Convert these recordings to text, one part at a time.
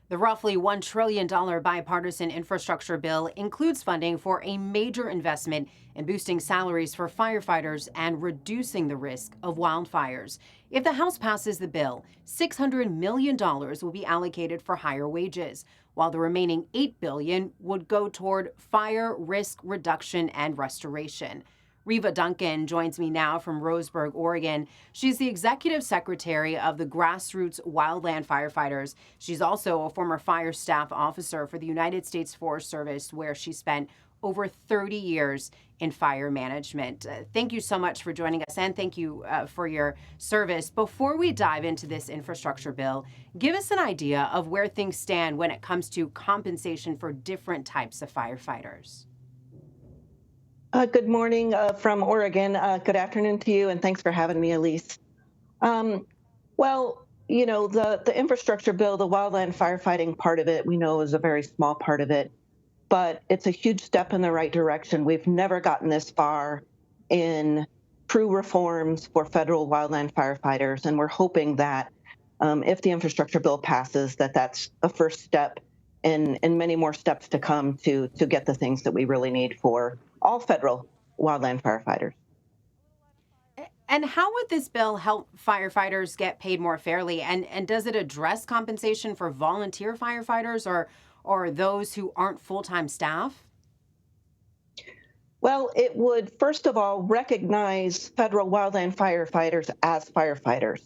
The roughly $1 trillion bipartisan infrastructure bill includes funding for a major investment in boosting salaries for firefighters and reducing the risk of wildfires. If the House passes the bill, $600 million will be allocated for higher wages, while the remaining $8 billion would go toward fire risk reduction and restoration. Riva Duncan joins me now from Roseburg, Oregon. She's the executive secretary of the Grassroots Wildland Firefighters. She's also a former fire staff officer for the United States Forest Service, where she spent over 30 years in fire management. Thank you so much for joining us, and thank you for your service. Before we dive into this infrastructure bill, give us an idea of where things stand when it comes to compensation for different types of firefighters. Good morning from Oregon. Good afternoon to you, and thanks for having me, Elise. Um, the infrastructure bill, the wildland firefighting part of it, we know is a very small part of it, but it's a huge step in the right direction. We've never gotten this far in true reforms for federal wildland firefighters, and we're hoping that if the infrastructure bill passes, that's a first step in many more steps to come to get the things that we really need for all federal wildland firefighters. And how would this bill help firefighters get paid more fairly? And does it address compensation for volunteer firefighters or those who aren't full-time staff? Well, it would, first of all, recognize federal wildland firefighters as firefighters.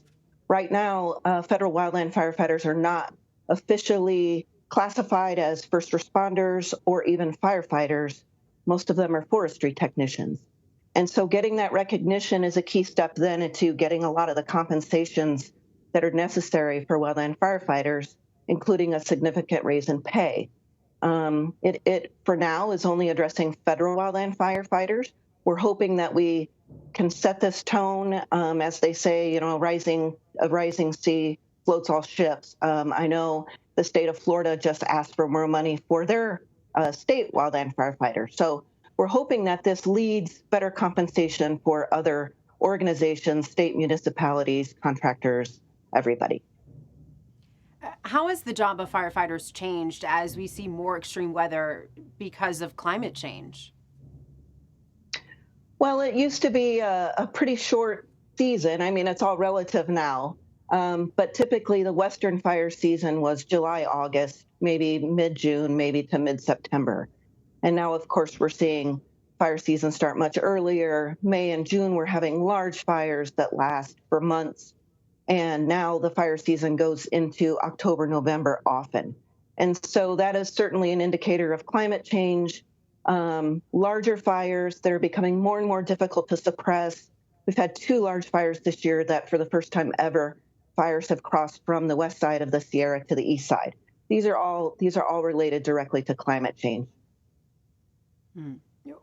Right now, federal wildland firefighters are not officially classified as first responders or even firefighters. Most of them are forestry technicians. And so getting that recognition is a key step then into getting a lot of the compensations that are necessary for wildland firefighters, including a significant raise in pay. It for now is only addressing federal wildland firefighters. We're hoping that we can set this tone, as they say, a rising sea floats all ships. I know the state of Florida just asked for more money for their state wildland firefighters. So we're hoping that this leads better compensation for other organizations, state municipalities, contractors, everybody. How has the job of firefighters changed as we see more extreme weather because of climate change? Well, it used to be a pretty short season. I mean, it's all relative now. But typically the Western fire season was July, August, maybe mid-June, maybe to mid-September. And now, of course, we're seeing fire season start much earlier. May and June, we're having large fires that last for months. And now the fire season goes into October, November often. And so that is certainly an indicator of climate change. Larger fires that are becoming more and more difficult to suppress. We've had 2 large fires this year that for the first time ever, fires have crossed from the west side of the Sierra to the east side. These are all related directly to climate change.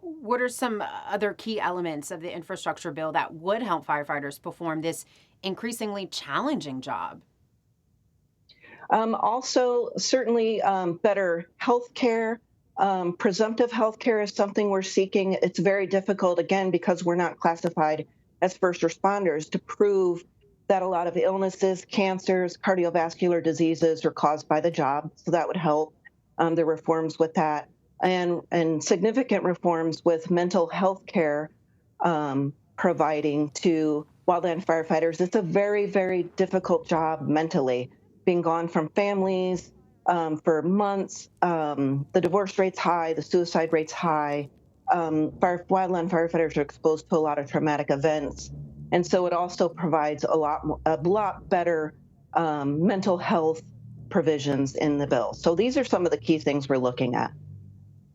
What are some other key elements of the infrastructure bill that would help firefighters perform this increasingly challenging job? Also, certainly better health care. Presumptive health care is something we're seeking. It's very difficult, again, because we're not classified as first responders, to prove that a lot of illnesses, cancers, cardiovascular diseases are caused by the job. So that would help. The reforms with that, and significant reforms with mental health care providing to wildland firefighters. It's a very, very difficult job mentally, being gone from families for months. The divorce rate's high, the suicide rate's high. Wildland firefighters are exposed to a lot of traumatic events. And so it also provides a lot better mental health provisions in the bill. So these are some of the key things we're looking at.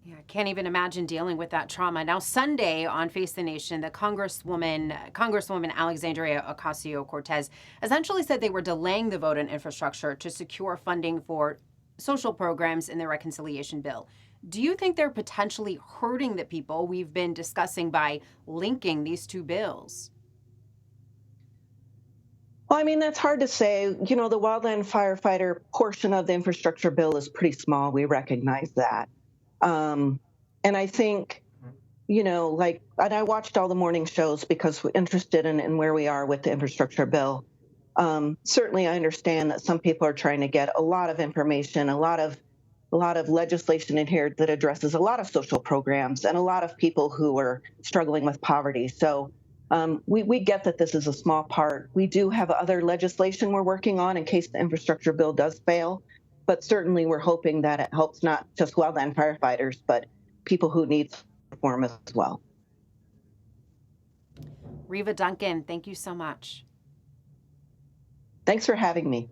Yeah, I can't even imagine dealing with that trauma. Now, Sunday on Face the Nation, the Congresswoman Alexandria Ocasio-Cortez essentially said they were delaying the vote on infrastructure to secure funding for social programs in the reconciliation bill. Do you think they're potentially hurting the people we've been discussing by linking these 2 bills? Well, I mean, that's hard to say. The wildland firefighter portion of the infrastructure bill is pretty small. We recognize that. And I think, and I watched all the morning shows because we're interested in where we are with the infrastructure bill. Certainly, I understand that some people are trying to get a lot of information, a lot of legislation in here that addresses a lot of social programs and a lot of people who are struggling with poverty. So we get that this is a small part. We do have other legislation we're working on in case the infrastructure bill does fail. But certainly we're hoping that it helps not just wildland firefighters, but people who need reform as well. Riva Duncan, thank you so much. Thanks for having me.